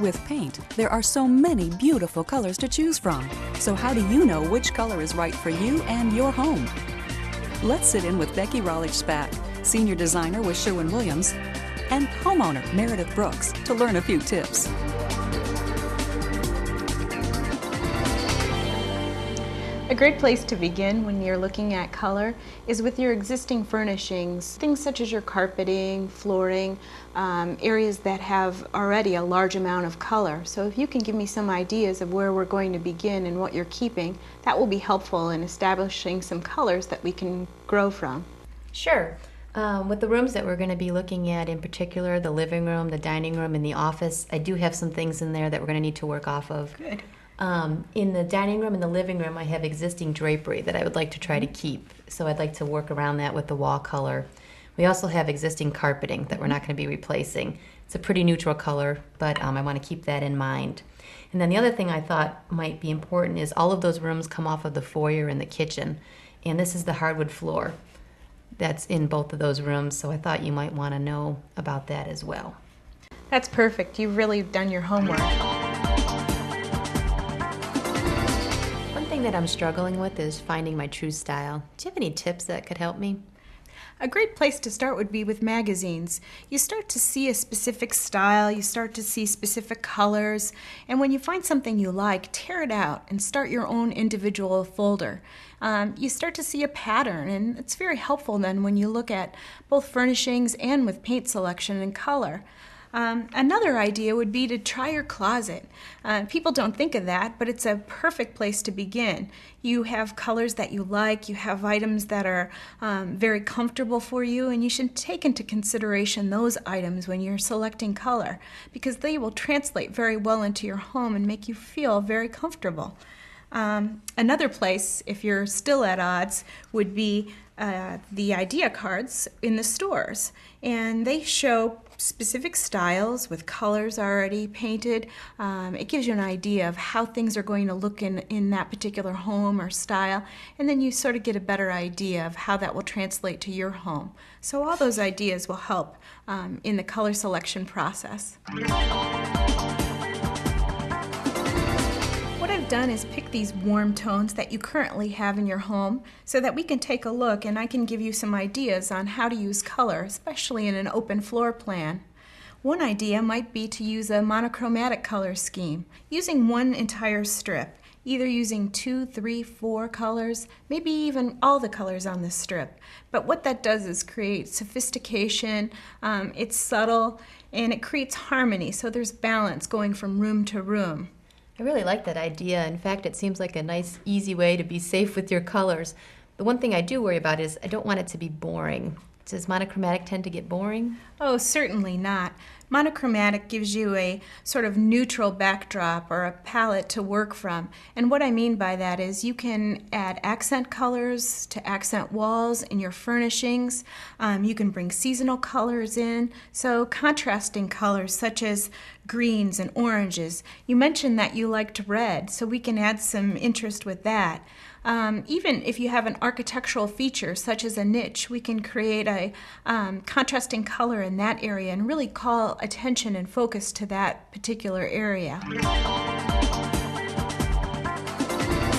With paint, there are so many beautiful colors to choose from. So how do you know which color is right for you and your home? Let's sit in with Becky Rollich-Spack, Senior Designer with Sherwin-Williams, and homeowner Meredith Brooks to learn a few tips. A great place to begin when you're looking at color is with your existing furnishings, things such as your carpeting, flooring, areas that have already a large amount of color. So if you can give me some ideas of where we're going to begin and what you're keeping, that will be helpful in establishing some colors that we can grow from. Sure. With the rooms that we're going to be looking at, in particular the living room, the dining room, and the office, I do have some things in there that we're going to need to work off of. Good. In the dining room and the living room, I have existing drapery that I would like to try to keep. So I'd like to work around that with the wall color. We also have existing carpeting that we're not going to be replacing. It's a pretty neutral color, but I want to keep that in mind. And then the other thing I thought might be important is all of those rooms come off of the foyer and the kitchen. And this is the hardwood floor that's in both of those rooms, so I thought you might want to know about that as well. That's perfect. You've really done your homework. That I'm struggling with is finding my true style. Do you have any tips that could help me? A great place to start would be with magazines. You start to see a specific style, you start to see specific colors, and when you find something you like, tear it out and start your own individual folder. You start to see a pattern, and it's very helpful then when you look at both furnishings and with paint selection and color. Another idea would be to try your closet. People don't think of that, but it's a perfect place to begin. You have colors that you like, you have items that are very comfortable for you, and you should take into consideration those items when you're selecting color, because they will translate very well into your home and make you feel very comfortable. Another place, if you're still at odds, would be the idea cards in the stores, and they show specific styles with colors already painted. It gives you an idea of how things are going to look in that particular home or style, and then you sort of get a better idea of how that will translate to your home. So all those ideas will help in the color selection process. What I've done is pick these warm tones that you currently have in your home so that we can take a look and I can give you some ideas on how to use color, especially in an open floor plan. One idea might be to use a monochromatic color scheme, using one entire strip, either using 2, 3, 4 colors, maybe even all the colors on the strip. But what that does is create sophistication, it's subtle, and it creates harmony, so there's balance going from room to room. I really like that idea. In fact, it seems like a nice, easy way to be safe with your colors. The one thing I do worry about is I don't want it to be boring. Does monochromatic tend to get boring? Oh, certainly not. Monochromatic gives you a sort of neutral backdrop or a palette to work from. And what I mean by that is you can add accent colors to accent walls in your furnishings. You can bring seasonal colors in. So contrasting colors such as greens and oranges. You mentioned that you liked red, so we can add some interest with that. Even if you have an architectural feature such as a niche, we can create a contrasting color in that area and really call attention and focus to that particular area.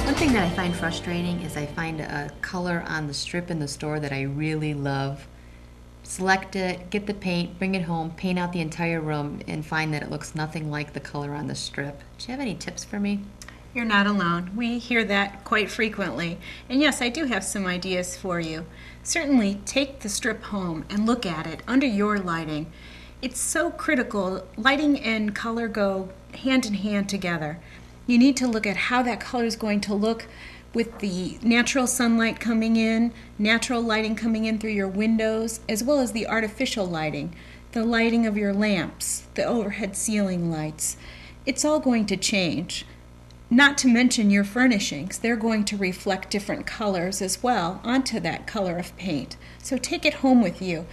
One thing that I find frustrating is I find a color on the strip in the store that I really love. Select it, get the paint, bring it home, paint out the entire room, and find that it looks nothing like the color on the strip. Do you have any tips for me? You're not alone. We hear that quite frequently. And yes, I do have some ideas for you. Certainly take the strip home and look at it under your lighting. It's so critical. Lighting and color go hand in hand together. You need to look at how that color is going to look with the natural sunlight coming in, natural lighting coming in through your windows, as well as the artificial lighting, the lighting of your lamps, the overhead ceiling lights. It's all going to change. Not to mention your furnishings. They're going to reflect different colors as well onto that color of paint. So take it home with you.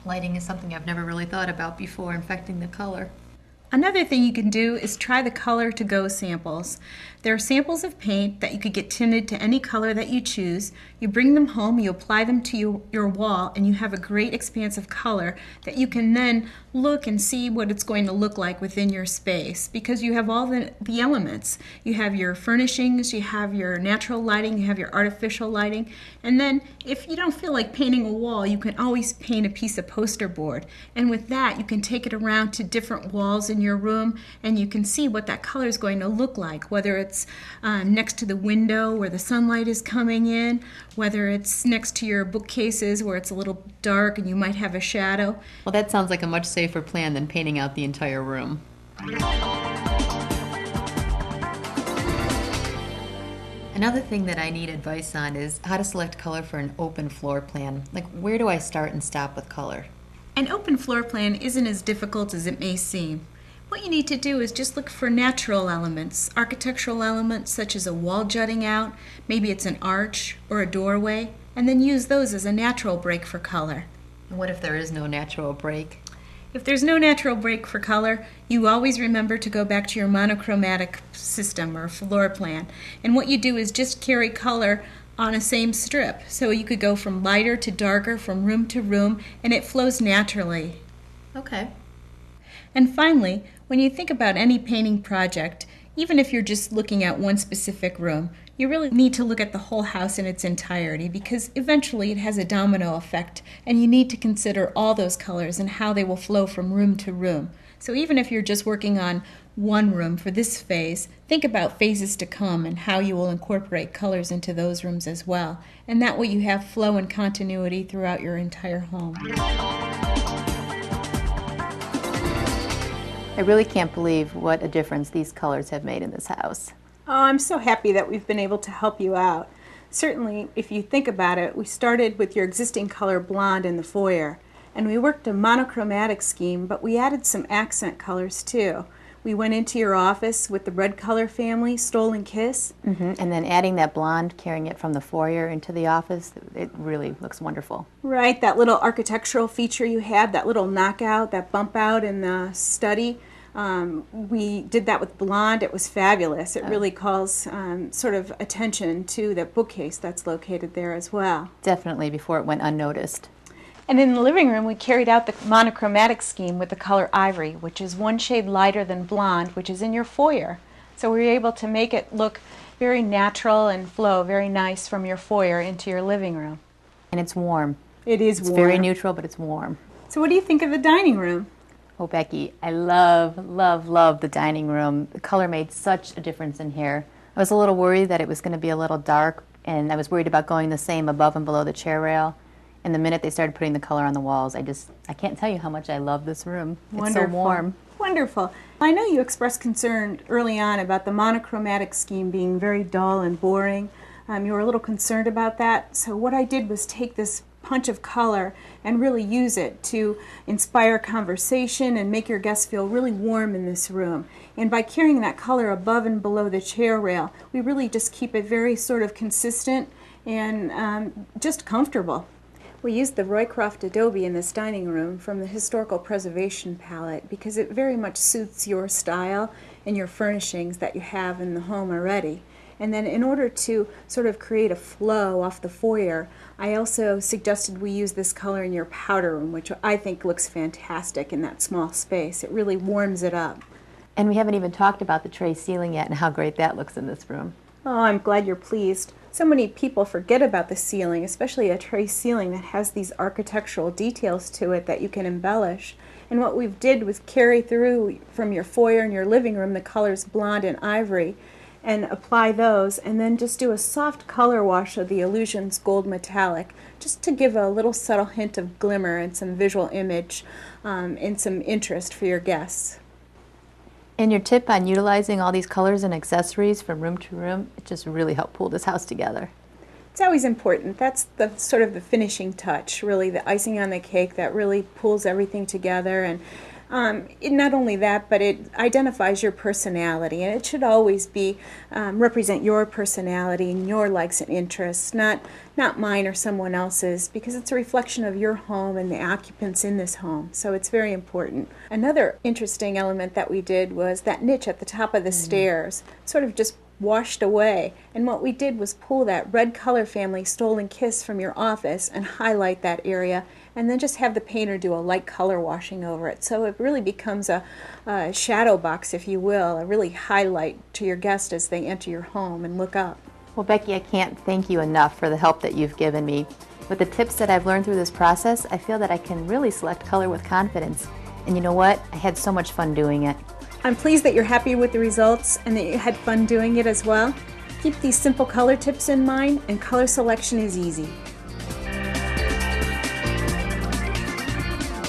Lighting is something I've never really thought about before, affecting the color. Another thing you can do is try the color-to-go samples. There are samples of paint that you could get tinted to any color that you choose. You bring them home, you apply them to your wall, and you have a great expanse of color that you can then look and see what it's going to look like within your space, because you have all the elements. You have your furnishings, you have your natural lighting, you have your artificial lighting, and then if you don't feel like painting a wall, you can always paint a piece of poster board. And with that, you can take it around to different walls in your room, and you can see what that color is going to look like, whether it's next to the window where the sunlight is coming in, whether it's next to your bookcases where it's a little dark and you might have a shadow. Well, that sounds like a much safer plan than painting out the entire room. Another thing that I need advice on is how to select color for an open floor plan. Like, where do I start and stop with color? An open floor plan isn't as difficult as it may seem. What you need to do is just look for natural elements, architectural elements such as a wall jutting out, maybe it's an arch or a doorway, and then use those as a natural break for color. And what if there is no natural break? If there's no natural break for color, you always remember to go back to your monochromatic system or floor plan. And what you do is just carry color on a same strip. So you could go from lighter to darker, from room to room, and it flows naturally. Okay. And finally, when you think about any painting project, even if you're just looking at one specific room, you really need to look at the whole house in its entirety, because eventually it has a domino effect, and you need to consider all those colors and how they will flow from room to room. So even if you're just working on one room for this phase, think about phases to come and how you will incorporate colors into those rooms as well. And that way you have flow and continuity throughout your entire home. I really can't believe what a difference these colors have made in this house. Oh, I'm so happy that we've been able to help you out. Certainly, if you think about it, we started with your existing color blonde in the foyer, and we worked a monochromatic scheme, but we added some accent colors too. We went into your office with the red color family, Stolen Kiss. And then adding that blonde, carrying it from the foyer into the office, it really looks wonderful. Right, that little architectural feature you had, that little knockout, that bump out in the study. We did that with blonde. It was fabulous. It really calls sort of attention to the bookcase that's located there as well. Definitely before it went unnoticed. And in the living room, we carried out the monochromatic scheme with the color ivory, which is one shade lighter than blonde, which is in your foyer. So we were able to make it look very natural and flow very nice from your foyer into your living room. And it's warm. It is warm. It's very neutral, but it's warm. So what do you think of the dining room? Oh, Becky, I love, love, love the dining room. The color made such a difference in here. I was a little worried that it was going to be a little dark, and I was worried about going the same above and below the chair rail. And the minute they started putting the color on the walls, I can't tell you how much I love this room. Wonderful. It's so warm. Wonderful. I know you expressed concern early on about the monochromatic scheme being very dull and boring. You were a little concerned about that. So what I did was take this punch of color and really use it to inspire conversation and make your guests feel really warm in this room. And by carrying that color above and below the chair rail, we really just keep it very sort of consistent and just comfortable. We used the Roycroft Adobe in this dining room from the Historical Preservation palette because it very much suits your style and your furnishings that you have in the home already. And then in order to sort of create a flow off the foyer, I also suggested we use this color in your powder room, which I think looks fantastic in that small space. It really warms it up. And we haven't even talked about the tray ceiling yet and how great that looks in this room. Oh, I'm glad you're pleased. So many people forget about the ceiling, especially a tray ceiling that has these architectural details to it that you can embellish. And what we did was carry through from your foyer and your living room the colors blonde and ivory and apply those, and then just do a soft color wash of the Illusions Gold Metallic, just to give a little subtle hint of glimmer and some visual image and some interest for your guests. And your tip on utilizing all these colors and accessories from room to room, it just really helped pull this house together. It's always important. That's the sort of the finishing touch, really, the icing on the cake that really pulls everything together and Not only that, but it identifies your personality, and it should always be represent your personality and your likes and interests, not mine or someone else's, because it's a reflection of your home and the occupants in this home. So it's very important. Another interesting element that we did was that niche at the top of the stairs, sort of just washed away. And what we did was pull that red color family Stolen Kiss from your office and highlight that area, and then just have the painter do a light color washing over it. So it really becomes a shadow box, if you will, a really highlight to your guest as they enter your home and look up. Well, Becky, I can't thank you enough for the help that you've given me. With the tips that I've learned through this process, I feel that I can really select color with confidence. And you know what? I had so much fun doing it. I'm pleased that you're happy with the results and that you had fun doing it as well. Keep these simple color tips in mind, and color selection is easy.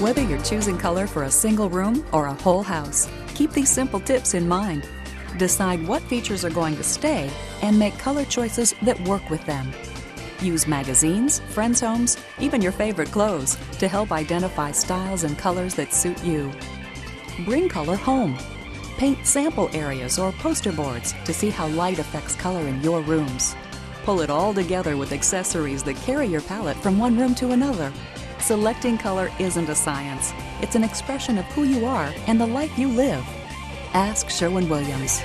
Whether you're choosing color for a single room or a whole house, keep these simple tips in mind. Decide what features are going to stay and make color choices that work with them. Use magazines, friends' homes, even your favorite clothes to help identify styles and colors that suit you. Bring color home. Paint sample areas or poster boards to see how light affects color in your rooms. Pull it all together with accessories that carry your palette from one room to another. Selecting color isn't a science. It's an expression of who you are and the life you live. Ask Sherwin-Williams.